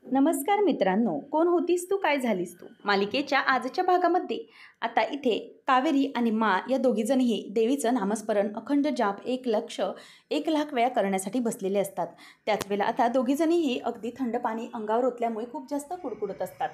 नमस्कार मित्रांनो, कोण होतीस तू काय झालीस तू मालिकेच्या आजच्या भागामध्ये आता इथे कावेरी आणि मा या दोघीजणही देवीचं नामस्मरण अखंड जाप 1,00,000 वेळा करण्यासाठी बसलेले असतात। त्याच वेळेला आता दोघीजणीही अगदी थंड पाणी अंगावर ओतल्यामुळे खूप जास्त कुडकुडत असतात।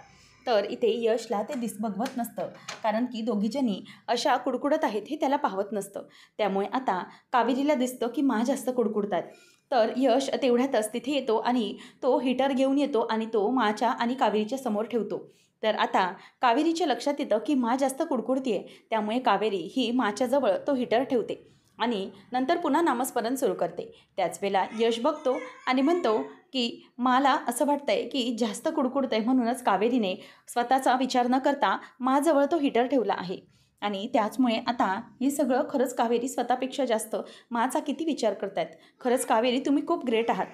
तर इथे यशला ते बघवत नसतं, कारण की दोघीजणी अशा कुडकुडत आहेत हे त्याला पाहवत नसतं। त्यामुळे आता कावेरीला दिसतं की मा जास्त कुडकुडतात। तर यश तेवढ्यातच तिथे येतो आणि तो हीटर घेऊन येतो आणि तो माच्या आणि कावेरीच्या समोर ठेवतो। तर आता कावेरीच्या लक्षात येतं की मा जास्त कुडकुडतीये, त्यामुळे कावेरी ही माच्या जवळ तो हीटर ठेवते आणि नंतर पुन्हा नामस्मरण सुरू करते। त्याच वेळेला यश बघतो आणि म्हणतो की मला असं वाटतंय की जास्त कुडकुडतंय, म्हणूनच कावेरीने स्वतःचा विचार न करता माजवळ तो हीटर ठेवला आहे। आणि त्याचमुळे आता हे सगळं खरंच कावेरी स्वतःपेक्षा जास्त माचा किती विचार करतायत। खरंच कावेरी तुम्ही खूप ग्रेट आहात।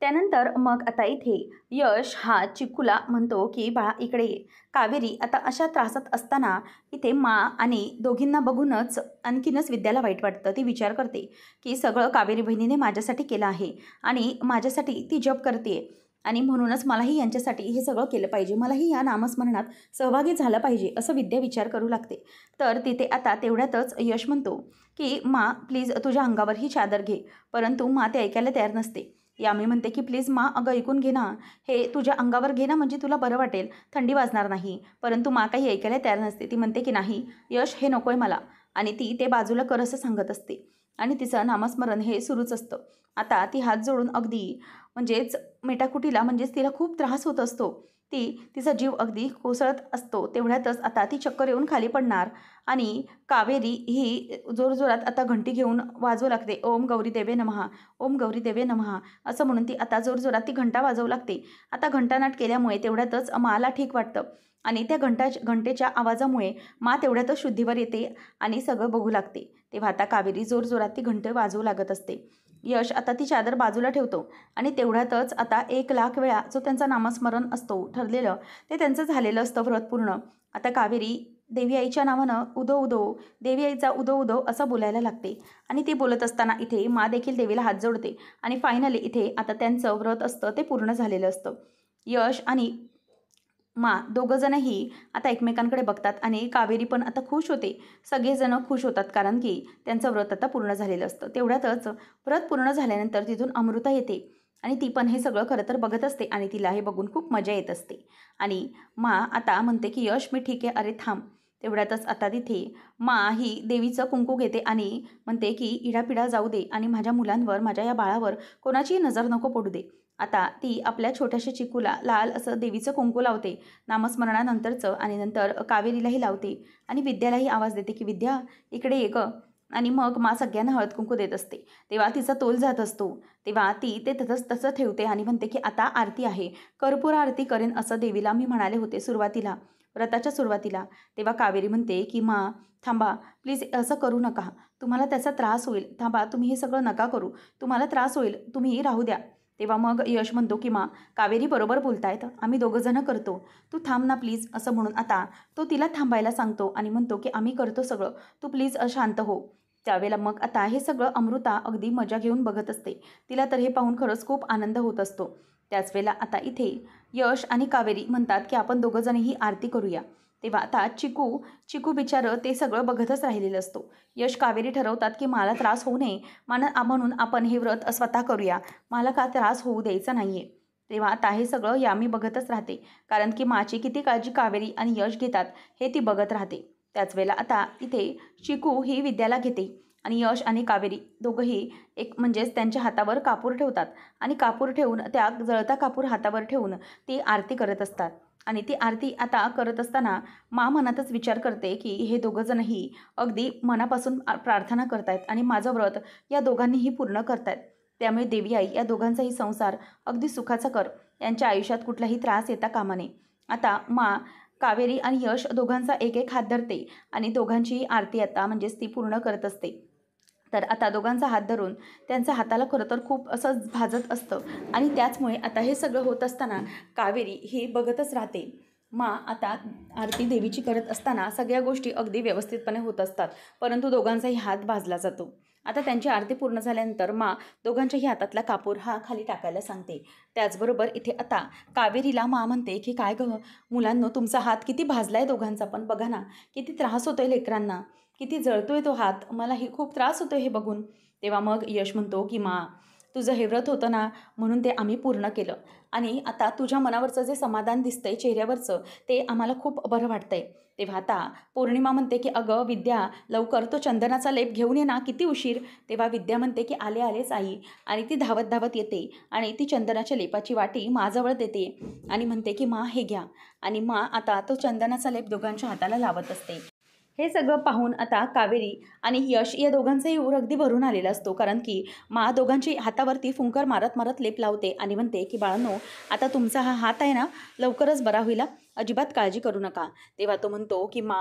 त्यानंतर मग आता इथे यश हा चिकूला म्हणतो की बाळा इकडे ये। कावेरी आता अशा त्रासात असताना इथे मा आणि दोघींना बघूनच आणखीनच विद्याला वाईट वाटतं। ती विचार करते की सगळं कावेरी बहिणीने माझ्यासाठी केलं आहे आणि माझ्यासाठी ती जप करते आणि म्हणूनच मलाही यांच्यासाठी हे सगळं केलं पाहिजे, मलाही या नामस्मरणात सहभागी झालं पाहिजे असं विद्या विचार करू लागते। तर तिथे आता तेवढ्यातच यश म्हणतो की मा प्लीज तुझ्या अंगावर ही चादर घे, परंतु मा ते ऐकायला तयार नसते। यामी म्हणते की प्लीज मा अगं ऐकून घे ना, हे तुझ्या अंगावर घे ना, म्हणजे तुला बरं वाटेल, थंडी वाजणार नाही। परंतु मा काही ऐकायला तयार नसते। ती म्हणते की नाही यश हे नकोय मला, आणि ती ते बाजूला कर असं सांगत असते आणि तिचं नामस्मरण हे सुरूच असतं। आता ती हात जोडून अगदी म्हणजेच मेटाकुटीला म्हणजेच तिला खूप त्रास होत असतो, तिचा जीव अगदी कोसळत असतो। तेवढ्यातच आता ती चक्कर येऊन खाली पडणार आणि कावेरी ही जोरजोरात आता घंटी घेऊन वाजवू लागते, ओम गौरी देवे नमः, ओम गौरी देवे नमः असं म्हणून ती आता जोरजोरात ती घंटा वाजवू लागते। आता घंटानाट केल्यामुळे तेवढ्यातच माला ठीक वाटतं आणि त्या घंटेच्या आवाजामुळे मा तेवढ्यातच शुद्धीवर येते आणि सगळं बघू लागते। तेव्हा आता कावेरी जोरजोरात ती घंट वाजवू लागत असते। यश आता ती चादर बाजूला ठेवतो आणि तेवढ्यातच आता 1,00,000 वेळा जो त्यांचा नामस्मरण असतो ठरलेलं, ते त्यांचं झालेलं असतं व्रत पूर्ण। आता कावेरी देवी आईच्या नावानं उदो उदो, देवी आईचा उदो उदो असं बोलायला लागते आणि ती बोलत असताना इथे मा देखील देवीला हात जोडते आणि फायनली इथे आता त्यांचं व्रत असतं ते पूर्ण झालेलं असतं। यश आणि मा दोघंजणही आता एकमेकांकडे बघतात आणि कावेरी पण आता खुश होते। सगळेजण खुश होतात, कारण की त्यांचं व्रत आता पूर्ण झालेलं असतं। तेवढ्यातच व्रत पूर्ण झाल्यानंतर तिथून अमृता येते आणि ती पण हे सगळं खरं तर बघत असते आणि तिला हे बघून खूप मजा येत असते। आणि मा आता म्हणते की यश मी ठीक आहे, अरे थांब। तेवढ्यातच आता तिथे मा ही देवीचं कुंकू घेते आणि म्हणते की इडापिडा जाऊ दे आणि माझ्या मुलांवर, माझ्या या बाळावर कोणाचीही नजर नको पडू दे। आता ती आपल्या छोट्याशा चिकूला लाल असं देवीचं कुंकू लावते नामस्मरणानंतरचं, आणि नंतर कावेरीलाही लावते आणि विद्यालाही आवाज देते की विद्या इकडे ये गं। आणि मग मा सगळ्यांना हळद कुंकू देत असते। तेव्हा तिचा तोल जात असतो, तेव्हा ती ते तसं ठेवते आणि म्हणते की आता आरती आहे, कर्पूर आरती करेन असं देवीला मी म्हणाले होते सुरुवातीला, व्रताच्या सुरुवातीला। तेव्हा कावेरी म्हणते की मा थांबा प्लीज, असं करू नका, तुम्हाला त्याचा त्रास होईल, थांबा तुम्ही हे सगळं नका करू, तुम्हाला त्रास होईल, तुम्ही राहू द्या। तेव्हा मग यश म्हणतो की मा कावेरी बरोबर बोलतायत, आम्ही दोघंजणं करतो, तू थांब ना प्लीज असं म्हणून आता तो तिला थांबायला सांगतो आणि म्हणतो की आम्ही करतो सगळं, तू प्लीज शांत हो। त्यावेळेला मग आता हे सगळं अमृता अगदी मजा घेऊन बघत असते। तिला तर हे पाहून खरंच खूप आनंद होत असतो। त्याच वेळेला आता इथे यश आणि कावेरी म्हणतात की आपण दोघंजणही आरती करूया। तेव्हा आता चिकू बिचारं ते सगळं बघतच राहिलेलं असतो। यश कावेरी ठरवतात की मला त्रास होऊ नये म्हणून आपण हे व्रत स्वतः करूया, मला का त्रास होऊ द्यायचा नाहीये। तेव्हा आता हे सगळं यामी बघतच राहते, कारण की माची किती काळजी कावेरी आणि यश घेतात हे ती बघत राहते। त्याच वेळेला आता इथे चिकू ही विद्याला घेते आणि यश आणि कावेरी दोघंही एक म्हणजेच त्यांच्या हातावर कापूर ठेवतात आणि कापूर ठेवून त्या जळता कापूर हातावर ठेवून ती आरती करत असतात। आणि ती आरती आता करत असताना मा मनातच विचार करते की हे दोघंजणही अगदी मनापासून प्रार्थना करतायत आणि माझं व्रत या दोघांनीही पूर्ण करतायत, त्यामुळे देवी आई या दोघांचाही संसार अगदी सुखाचा कर, यांच्या आयुष्यात कुठलाही त्रास येता कामा नये। आता मा कावेरी आणि यश दोघांचा एक एक हात धरते आणि दोघांची आरती आता म्हणजेच ती पूर्ण करत असते। तर आता दोघांचा हात धरून त्यांच्या हाताला खरं तर खूप असं भाजत असतं आणि त्याचमुळे आता हे सगळं होत असताना कावेरी ही बघतच राहते। मा आता आरती देवीची करत असताना सगळ्या गोष्टी अगदी व्यवस्थितपणे होत असतात, परंतु दोघांचाही हात भाजला जातो आता त्यांची आरती पूर्ण झाल्यानंतर मा दोघांच्याही हातातला कापूर हा खाली टाकायला सांगते. त्याचबरोबर इथे आता कावेरीला मा म्हणते की काय गं मुलांनो, तुमचा हात किती भाजलाय दोघांचा, पण बघा ना किती त्रास होतोय लेकरांना, किती जळतोय तो हात, मला ही खूप त्रास होतोय हे बघून. तेव्हा मग यश म्हणतो की मा, तुझं हे व्रत होतं ना म्हणून ते आम्ही पूर्ण केलं आणि आता तुझ्या मनावरचं जे समाधान दिसतंय चेहऱ्यावरचं ते आम्हाला खूप बरं वाटतंय. तेव्हा आता पौर्णिमा म्हणते की अगं विद्या, लवकर तो चंदनाचा लेप घेऊन ये ना, किती उशीर. तेव्हा विद्या म्हणते की आले आलेच आई, आणि ती धावत धावत येते आणि ती चंदनाच्या लेपाची वाटी माजवळ देते आणि म्हणते की मा हे घ्या. आणि मा आता तो चंदनाचा लेप दोघांच्या हाताला लावत असते. हे सगळं पाहून आता कावेरी आणि यश या दोघांचाही ऊर अगदी भरून आलेला असतो, कारण की मा दोघांची हातावरती फुंकर मारत मारत लेप लावते आणि म्हणते की बाळांनो, आता तुमचा हा हात आहे ना लवकरच बरा होईल, अजिबात काळजी करू नका. तेव्हा तो म्हणतो की मा,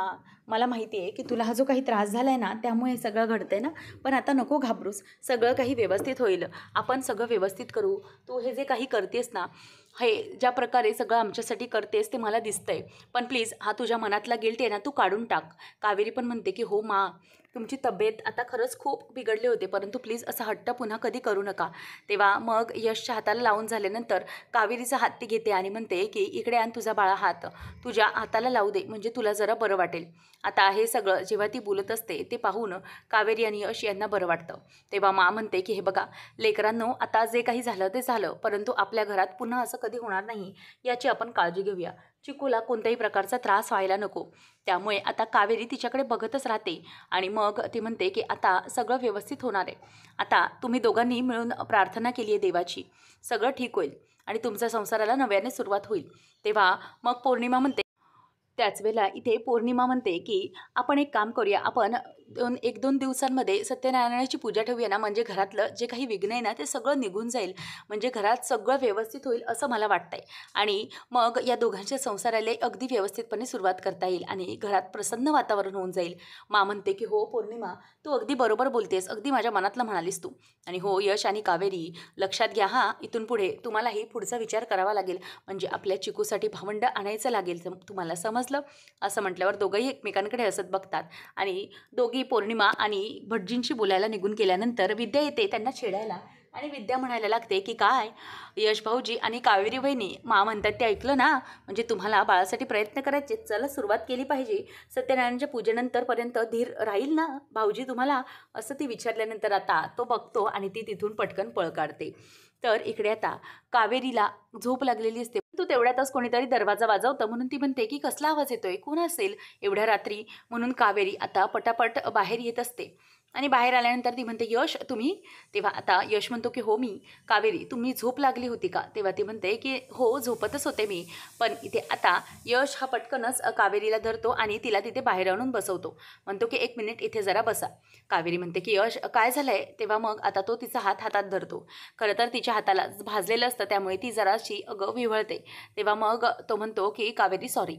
मला माहिती आहे की तुला हा जो काही त्रास झाला आहे ना त्यामुळे हे सगळं घडतंय ना, पण आता नको घाबरूस, सगळं काही व्यवस्थित होईल, आपण सगळं व्यवस्थित करू. तू हे जे काही करतेस ना, हे ज्या प्रकारे सगळं आमच्यासाठी करतेस ते मला दिसतंय, पण प्लीज हा तुझ्या मनातला गिल्ट आहे ना तू काढून टाक. कावेरी पण म्हणते की हो मा, तुमची तब्येत आता खरंच खूप बिघडले होते, परंतु प्लीज असा हट्ट पुन्हा कधी करू नका. तेव्हा मग यशच्या हाताला लावून झाल्यानंतर कावेरीचा हात ती घेते आणि म्हणते की इकडे आण तुझा बाळा हात, तुझ्या हाताला लावू दे, म्हणजे तुला जरा बरं वाटेल. आता हे सगळं जेव्हा ती बोलत असते ते पाहून कावेरी आणि यश यांना बरं वाटतं. तेव्हा मा म्हणते की हे बघा लेकरांनो, आता जे काही झालं ते झालं, परंतु आपल्या घरात पुन्हा असं कधी होणार नाही याची आपण काळजी घेऊया. चिकूला कोणत्याही प्रकारचा त्रास व्हायला नको. त्यामुळे आता कावेरी तिच्याकडे बघतच राहते आणि मग ती म्हणते की आता सगळं व्यवस्थित होणार आहे. आता तुम्ही दोघांनी मिळून प्रार्थना केली आहे देवाची, सगळं ठीक होईल आणि तुमच्या संसाराला नव्याने सुरुवात होईल. तेव्हा मग पौर्णिमा म्हणते, त्याच वेळेला इथे पौर्णिमा म्हणते की आपण एक काम करूया, आपण 1-2 दिवसांमध्ये सत्यनारायणाची पूजा ठेवूया ना, म्हणजे घरातलं जे काही विघ्न आहे ना ते सगळं निघून जाईल, म्हणजे घरात सगळं व्यवस्थित होईल असं मला वाटतंय. आणि मग या दोघांच्या संसाराला अगदी व्यवस्थितपणे सुरुवात करता येईल आणि घरात प्रसन्न वातावरण होऊन जाईल. मा म्हणते की हो पौर्णिमा, तू अगदी बरोबर बोलतेस, अगदी माझ्या मनातलं म्हणालीस तू. आणि हो यश आणि कावेरी, लक्षात घ्या हां, इथून पुढे तुम्हालाही पुढचा विचार करावा लागेल, म्हणजे आपल्या चिकूसाठी भावंड आणायचं लागेल, तुम्हाला समजलं. असं म्हटल्यावर दोघंही एकमेकांकडे हसत बघतात आणि दोघी पौर्णिमा आणि भटजींशी बोलायला निघून गेल्यानंतर विद्या येते त्यांना छेडायला आणि विद्या म्हणायला लागते की काय यश भाऊजी आणि कावेरी वहिनी, मा म्हणतात ते ऐकलं ना, म्हणजे तुम्हाला बाळासाठी प्रयत्न करायचे, चला सुरुवात केली पाहिजे, सत्यनारायणच्या पूजेनंतरपर्यंत धीर राहील ना भाऊजी तुम्हाला, असं ती विचारल्यानंतर आता तो बघतो आणि ती तिथून पटकन पळ काढते. तर इकडे आता कावेरीला झोप लागलेली असते, तू तेवढ्यातच कोणीतरी दरवाजा वाजवतं, म्हणून ती म्हणते की कसला आवाज येतोय, कोण असेल एवढ्या रात्री. म्हणून कावेरी आता पटापट बाहेर येत असते आणि बाहेर आल्यानंतर ती म्हणते यश तुम्ही. तेव्हा आता यश म्हणतो की हो मी. कावेरी, तुम्ही झोप लागली होती का. तेव्हा ती म्हणते की हो झोपतच होते मी. पण इथे आता यश हा पटकनच कावेरीला धरतो आणि तिला तिथे बाहेर आणून बसवतो. म्हणतो की 1 मिनिट इथे जरा बसा. कावेरी म्हणते की यश काय झालंय. तेव्हा मग आता तो तिचा हात हातात धरतो. खरं तर तिच्या हाताला भाजलेलं असतं त्यामुळे ती जराशी विव्हळते. तेव्हा मग तो म्हणतो की कावेरी सॉरी,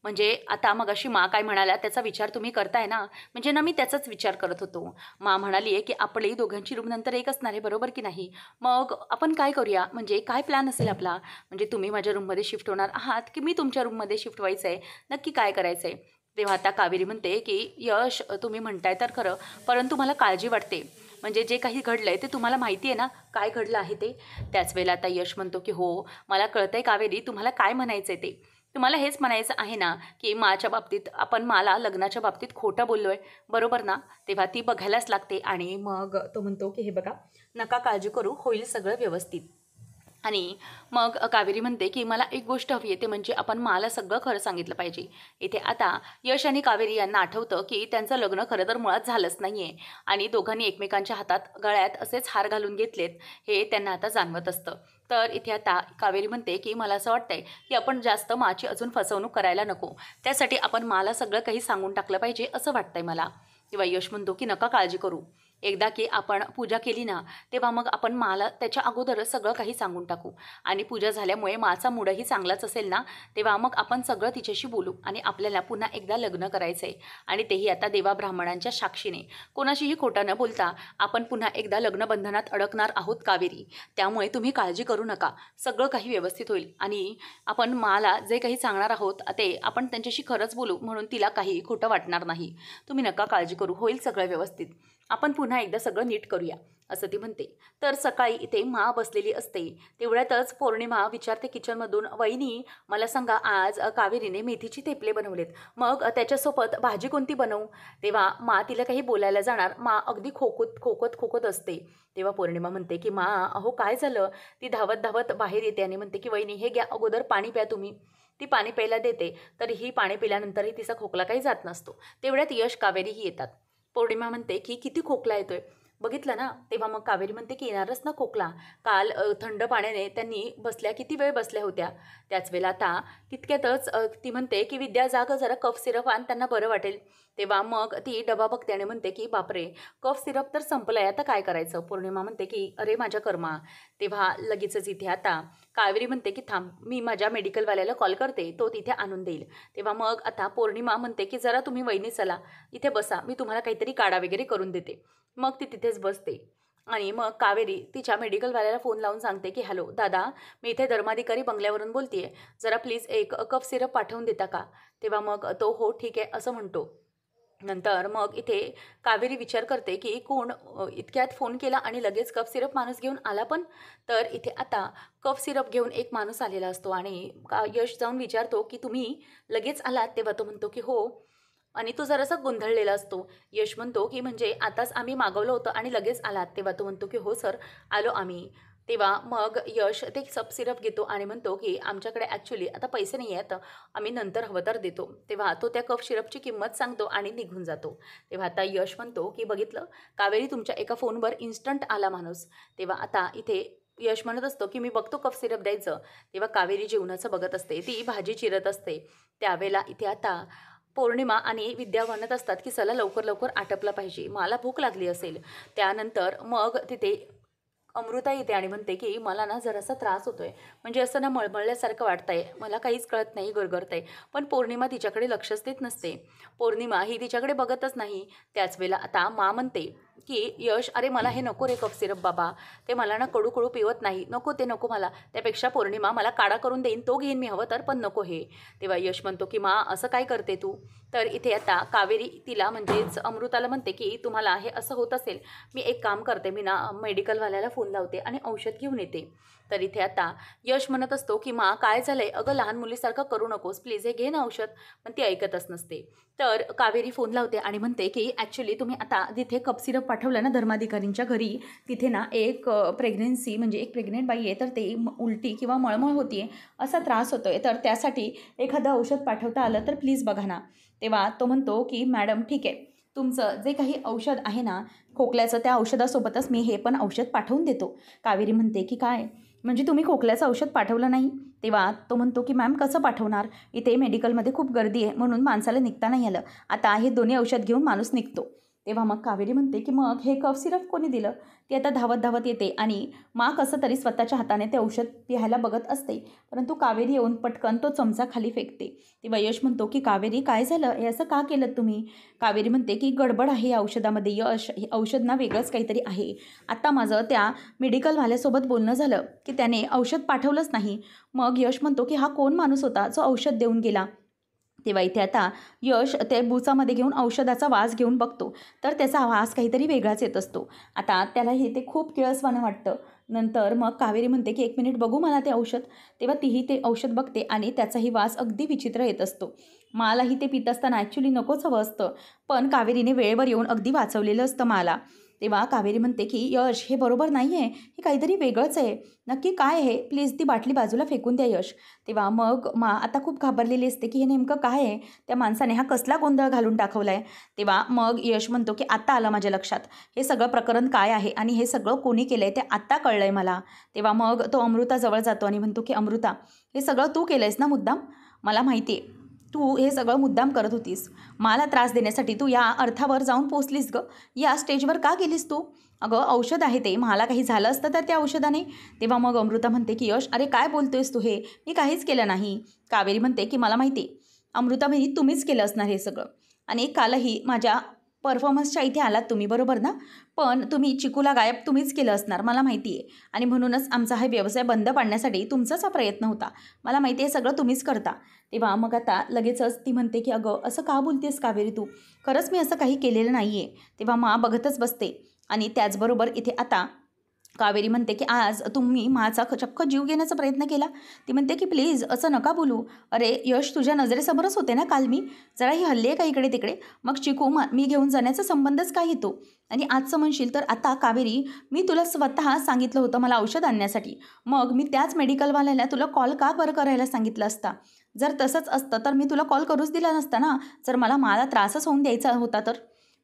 म्हणजे आता मगाशी मा काय म्हणाल्या त्याचा विचार तुम्ही करताय ना, म्हणजे ना मी त्याचाच विचार करत होतो. मा म्हणाली आहे की आपली दोघांची रूम नंतर एक असणार आहे, बरोबर की नाही. मग आपण काय करूया, म्हणजे काय प्लॅन असेल आपला, म्हणजे तुम्ही माझ्या रूममध्ये शिफ्ट होणार आहात की मी तुमच्या रूममध्ये शिफ्ट व्हायचं आहे, नक्की काय करायचं आहे. तेव्हा आता कावेरी म्हणते की यश तुम्ही म्हणताय तर खरं, परंतु मला काळजी वाटते, म्हणजे जे काही घडलं आहे ते तुम्हाला माहिती आहे ना काय घडलं आहे ते. त्याच वेळेला आता यश म्हणतो की हो मला कळतंय कावेरी तुम्हाला काय म्हणायचं आहे ते. तुम्हाला हेच म्हणायचं आहे ना की माच्या बाबतीत आपण मला लग्नाच्या बाबतीत खोटं बोललो आहे, बरोबर ना. तेव्हा ती बघायलाच लागते आणि मग तो म्हणतो की हे बघा नका काळजी करू, होईल सगळं व्यवस्थित. आणि मग कावेरी म्हणते की मला एक गोष्ट हवी आहे, ते म्हणजे आपण मला सगळं खरं सांगितलं पाहिजे. इथे आता यश आणि कावेरी यांना आठवतं की त्यांचं लग्न खरं तर मुळात झालंच नाही आहे आणि दोघांनी एकमेकांच्या हातात गळ्यात असेच हार घालून घेतलेत हे त्यांना आता जाणवत असतं. तर इथे आता कावेरी म्हणते की मला असं वाटतंय की आपण जास्त माची अजून फसवणूक करायला नको, त्यासाठी आपण मला सगळं काही सांगून टाकलं पाहिजे असं वाटतंय मला. तेव्हा यश म्हणतो की नका काळजी करू, एकदा की आपण पूजा केली ना तेव्हा मग आपण माला त्याच्या अगोदरच सगळं काही सांगून टाकू आणि पूजा झाल्यामुळे माचा मूडही चांगलाच असेल ना, तेव्हा मग आपण सगळं तिच्याशी बोलू आणि आपल्याला पुन्हा एकदा लग्न करायचं आहे आणि तेही आता देवा ब्राह्मणांच्या साक्षीने, कोणाशीही खोटं न बोलता आपण पुन्हा एकदा लग्नबंधनात अडकणार आहोत कावेरी. त्यामुळे तुम्ही काळजी करू नका, सगळं काही व्यवस्थित होईल आणि आपण माला जे काही सांगणार आहोत ते आपण त्यांच्याशी खरंच बोलू, म्हणून तिला काही खोटं वाटणार नाही. तुम्ही नका काळजी करू, होईल सगळं व्यवस्थित. आपण पुन्हा एकदा सगळं नीट करूया असं ती म्हणते. तर सकाळी इथे मा बसलेली असते. तेवढ्यातच पौर्णिमा विचारते किचनमधून, वहिनी मला सांगा आज कावेरीने मेथीची थेपले बनवलेत, मग त्याच्यासोबत भाजी कोणती बनवू? तेव्हा मा तिला काही बोलायला जाणार, मा अगदी खोकत खोकत खोकत असते. तेव्हा पौर्णिमा म्हणते की मा अहो काय झालं? ती धावत धावत बाहेर येते आणि म्हणते की वहिनी हे घ्या, अगोदर पाणी प्या तुम्ही. ती पाणी प्यायला देते, तर ही पाणी पिल्यानंतरही तिचा खोकला काही जात नसतो. तेवढ्यात यश कावेरीही येतात. पौर्णिमा म्हणते की किती खोकला येतोय बघितलं ना? तेव्हा मग कावेरी म्हणते की येणारच ना खोकला. काल थंड पाण्याने त्यांनी बसल्या किती वेळ बसल्या होत्या. त्याच वेळेला आता तितक्यातच ती म्हणते की विद्या जाग जरा कफ सिरप आण, त्यांना बरं वाटेल. तेव्हा मग ती डबा बघते आणि म्हणते की बापरे, कफ सिरप तर संपलाय, आता काय करायचं? पौर्णिमा म्हणते की अरे माझ्या कर्मा. तेव्हा लगेचच इथे आता कावेरी म्हणते की थांब, मी माझ्या मेडिकलवाल्याला कॉल करते, तो तिथे आणून देईल. तेव्हा मग आता पौर्णिमा म्हणते की जरा तुम्ही वहिनी चला इथे बसा, मी तुम्हाला काहीतरी काढा वगैरे करून देते. मग ती तिथेच बसते आणि मग कावेरी तिच्या मेडिकलवाल्याला फोन लावून सांगते की हॅलो दादा, मी इथे धर्माधिकारी बंगल्यावरून बोलतेय, जरा प्लीज एक कफ सिरप पाठवून देता का? तेव्हा मग तो हो ठीक आहे असं म्हणतो. नंतर मग इथे कावेरी विचार करते की कोण इतक्यात फोन केला आणि लगेच कफ सिरप माणूस घेऊन आला पण. तर इथे आता कफ सिरप घेऊन एक माणूस आलेला असतो आणि यश जाऊन विचारतो की तुम्ही लगेच आलात? तेव्हा तो म्हणतो की हो. आणि तो जरासा गोंधळलेला असतो. यश म्हणतो की म्हणजे आताच आम्ही मागवलं होतं आणि लगेच आलात? तेव्हा तो म्हणतो की हो सर, आलो आम्ही. तेव्हा मग यश ते सब सिरप घेतो आणि म्हणतो की आमच्याकडे ॲक्च्युली आता पैसे नाही आहेत, आम्ही नंतर हवं तर देतो. तेव्हा तो त्या कफ सिरपची किंमत सांगतो आणि निघून जातो. तेव्हा आता यश म्हणतो की बघितलं कावेरी, तुमच्या एका फोनवर इन्स्टंट आला माणूस. तेव्हा आता इथे यश म्हणत असतो की मी बघतो कफ सिरप द्यायचं. तेव्हा कावेरी जेवणाचं बघत असते, ती भाजी चिरत असते. त्यावेळेला इथे आता पौर्णिमा आणि विद्या म्हणत असतात की चला लवकर लवकर आटपला पाहिजे, मला भूक लागली असेल. त्यानंतर मग तिथे अमृता येते आणि म्हणते की मला ना जरासा त्रास होतोय, म्हणजे असं ना मळमळल्यासारखं वाटतंय, मला काहीच कळत नाही, गरगरतंय. पण पौर्णिमा तिच्याकडे लक्षच देत नसते. पौर्णिमा ही तिच्याकडे बघतच नाही. त्याच वेळेला आता मा म्हणते की यश, अरे मला हे नको रे कफ सिरप बाबा, ते मला ना कडू कडू पिवत नाही, नको ते नको मला. त्यापेक्षा पौर्णिमा मला काढा करून देईन, तो घेईन मी हवं तर, पण नको हे. तेव्हा यश म्हणतो की मा असं काय करते तू? तर इथे आता कावेरी तिला म्हणजेच अमृताला म्हणते की तुम्हाला हे असं होत असेल, मी एक काम करते, मी ना मेडिकलवाल्याला फोन लावते आणि औषध घेऊन येते. तर इथे आता यश म्हणत असतो की मा काय झालंय? अगं लहान मुलीसारखं करू नकोस प्लीज, हे घे ना औषध. पण ती ऐकतच नसते. तर कावेरी फोन लावते आणि म्हणते की ॲक्च्युली तुम्ही आता जिथे कप सिरप पाठवलं ना धर्माधिकारींच्या घरी, तिथे ना एक प्रेग्नन्सी म्हणजे एक प्रेग्नेंट बाई आहे, तर ते उलटी किंवा मळमळ होती आहे, असा त्रास होतो आहे, तर त्यासाठी एखादं औषध पाठवता आलं तर प्लीज बघा ना. तेव्हा तो म्हणतो की मॅडम ठीक आहे, तुमचं जे काही औषध आहे ना खोकल्याचं, त्या औषधासोबतच मी हे पण औषध पाठवून देतो. कावेरी म्हणते की काय म्हणजे तुम्ही खोकल्याचं औषध पाठवलं नाही? तेव्हा तो म्हणतो की मॅम कसं पाठवणार, इथे मेडिकलमध्ये खूप गर्दी आहे म्हणून माणसाला निघता नाही आलं, आता हे दोन्ही औषध घेऊन माणूस निघतो. तेव्हा मग कावेरी म्हणते की मग हे कफ सिरप कोणी दिलं? ती आता धावत धावत येते आणि मा कसं तरी स्वतःच्या हाताने ते औषध पिहायला बघत असते, परंतु कावेरी येऊन पटकन तो चमचा खाली फेकते. तेव्हा यश म्हणतो की कावेरी काय झालं, हे असं का केलं तुम्ही? कावेरी म्हणते की गडबड आहे या औषधामध्ये यश, हे औषध ना वेगळंच काहीतरी आहे. आता माझं त्या मेडिकलवाल्यासोबत बोलणं झालं की त्याने औषध पाठवलंच नाही. मग यश म्हणतो की हा कोण माणूस होता जो औषध देऊन गेला? तेव्हा इथे आता यश ते बुचामध्ये घेऊन औषधाचा वास घेऊन बघतो, तर त्याचा वास काहीतरी वेगळाच येत असतो. आता त्याला हे ते खूप किळसवाणं वाटतं. नंतर मग कावेरी म्हणते की एक मिनिट बघू मला ते औषध. तेव्हा तीही ते औषध बघते आणि त्याचाही वास अगदी विचित्र येत असतो. मालाही ते पित असताना ॲक्च्युली नकोच हवं असतं, पण कावेरीने वेळेवर येऊन अगदी वाचवलेलं असतं मला. तेव्हा कावेरी म्हणते की यश हे बरोबर नाही आहे, हे काहीतरी वेगळंच आहे, नक्की काय आहे? प्लीज ती बाटली बाजूला फेकून द्या यश. तेव्हा मग मा आता खूप घाबरलेली असते की हे नेमकं काय आहे, त्या माणसाने हा कसला गोंधळ घालून टाकवला आहे. तेव्हा मग यश म्हणतो की आत्ता आलं माझ्या लक्षात, हे सगळं प्रकरण काय आहे आणि हे सगळं कोणी केलं आहे ते आत्ता कळलं आहे मला. तेव्हा मग तो अमृताजवळ जातो आणि म्हणतो की अमृता, हे सगळं तू केलं आहेस ना मुद्दाम? मला माहिती आहे तू हे सगळं मुद्दाम करत होतीस, मला त्रास देण्यासाठी तू या अर्थावर जाऊन पोचलीस गं, या स्टेजवर का गेलीस तू? अगं औषध आहे ते, मला काही झालं असतं तर त्या औषधाने. तेव्हा मग अमृता म्हणते की यश अरे काय बोलतोयस तू, हे मी काहीच केलं नाही. कावेरी म्हणते की मला माहिती आहे. अमृता म्हणते तुम्हीच केलं असणार हे सगळं, आणि कालही माझ्या परफॉर्मन्सच्या इथे आलात तुम्ही, बरोबर ना? पण तुम्ही चिकूला गायब तुम्हीच केलं असणार, मला माहिती आहे. आणि म्हणूनच आमचा हा व्यवसाय बंद पाडण्यासाठी तुमचाच हा प्रयत्न होता. मला माहिती आहे सगळं तुम्हीच करता. तेव्हा मग आता लगेचच ती म्हणते की अगं असं का बोलतेस कावेरी तू? खरंच मी असं काही केलेलं नाही आहे. तेव्हा मा बघतच बसते. आणि त्याचबरोबर इथे आता कावेरी म्हणते की आज तुम्ही माझा चक्क जीव घेण्याचा प्रयत्न केला. ती म्हणते की प्लीज असं नका बोलू. अरे यश, तुझ्या नजरेसमोरच होते ना काल मी. जरा ही हल्ली आहे का इकडे तिकडे? मग चिकू मी घेऊन जाण्याचा संबंधच काय येतो? आणि आजचं म्हणशील तर आता कावेरी, मी तुला स्वतः सांगितलं होतं मला औषध आणण्यासाठी. मग मी त्याच मेडिकलवाल्याला तुला कॉल का बरं करायला सांगितलं असता? जर तसंच असतं तर मी तुला कॉल करूच दिला नसता ना. जर मला त्रासच होऊन द्यायचा होता तर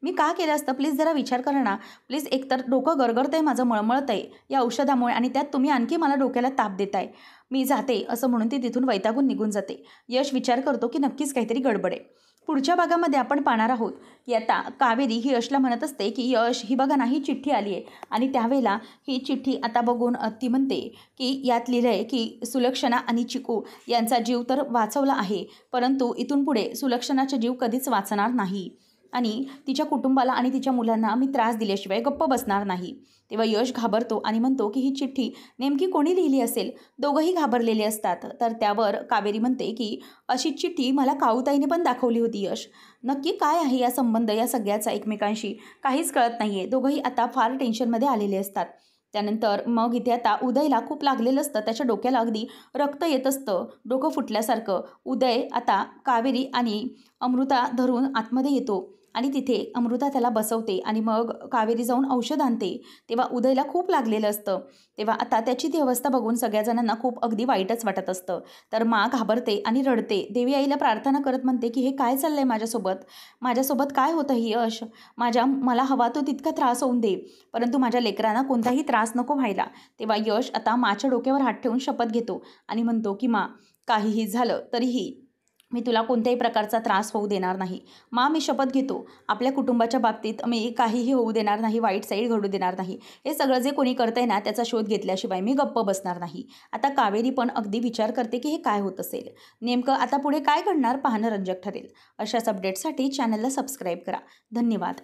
मी का केलं असतं? प्लीज जरा विचार करा ना. प्लीज, एकतर डोकं गरगरतंय माझं, मळमळतंय या औषधामुळे आणि त्यात तुम्ही आणखी मला डोक्याला ताप देताय. मी जाते असं म्हणून ती तिथून वैतागून निघून जाते. यश विचार करतो की नक्कीच काहीतरी गडबड आहे. पुढच्या भागामध्ये आपण पाहणार आहोत की आता कावेरी ही यशला म्हणत असते की यश, ही बघा ना, ही चिठ्ठी आली आहे. आणि त्यावेळेला ही चिठ्ठी आता बघून ती म्हणते की यात लिहिलं आहे की सुलक्षणा आणि चिकू यांचा जीव तर वाचवला आहे, परंतु इथून पुढे सुलक्षणाचा जीव कधीच वाचणार नाही आणि तिच्या कुटुंबाला आणि तिच्या मुलांना मी त्रास दिल्याशिवाय गप्प बसणार नाही. तेव्हा यश घाबरतो आणि म्हणतो की ही चिठ्ठी नेमकी कोणी लिहिली असेल? दोघंही घाबरलेले असतात. तर त्यावर कावेरी म्हणते की अशी चिठ्ठी मला काऊताईने पण दाखवली होती यश. नक्की काय आहे या संबंध या सगळ्याचा एकमेकांशी? काहीच कळत नाही आहे. दोघंही आता फार टेन्शनमध्ये आलेले असतात. त्यानंतर मग इथे आता उदयला खूप लागलेलं असतं. त्याच्या डोक्याला अगदी रक्त येत असतं, डोकं फुटल्यासारखं. उदय आता कावेरी आणि अमृता धरून आतमध्ये येतो आणि तिथे अमृता त्याला बसवते आणि मग कावेरी जाऊन औषध आणते. तेव्हा उदयला खूप लागलेलं असतं. तेव्हा आता त्याची ती अवस्था बघून सगळ्या जणांना खूप अगदी वाईटच वाटत असतं. तर मा घाबरते आणि रडते. देवी आईला प्रार्थना करत म्हणते की हे काय चाललंय माझ्यासोबत? माझ्यासोबत काय होतं ही यश? मला हवा तो तितका त्रास होऊन दे, परंतु माझ्या लेकरांना कोणताही त्रास नको व्हायला. तेव्हा यश आता माच्या डोक्यावर हात ठेवून शपथ घेतो आणि म्हणतो की मा, काहीही झालं तरीही मी तुला कोणत्याही प्रकारचा त्रास होऊ देणार नाही. मी शपथ घेतो, आपल्या कुटुंबाच्या बाबतीत मी काहीही होऊ देणार नाही, वाईट साईड घडू देणार नाही. हे सगळं जे कोणी करतंय ना, त्याचा शोध घेतल्याशिवाय मी गप्प बसणार नाही. आता कावेरी पण अगदी विचार करते की हे काय होत असेल? नेमकं आता पुढे काय घडणार पाहणं रंजक ठरेल. अशाच अपडेट्ससाठी चॅनलला सबस्क्राईब करा. धन्यवाद.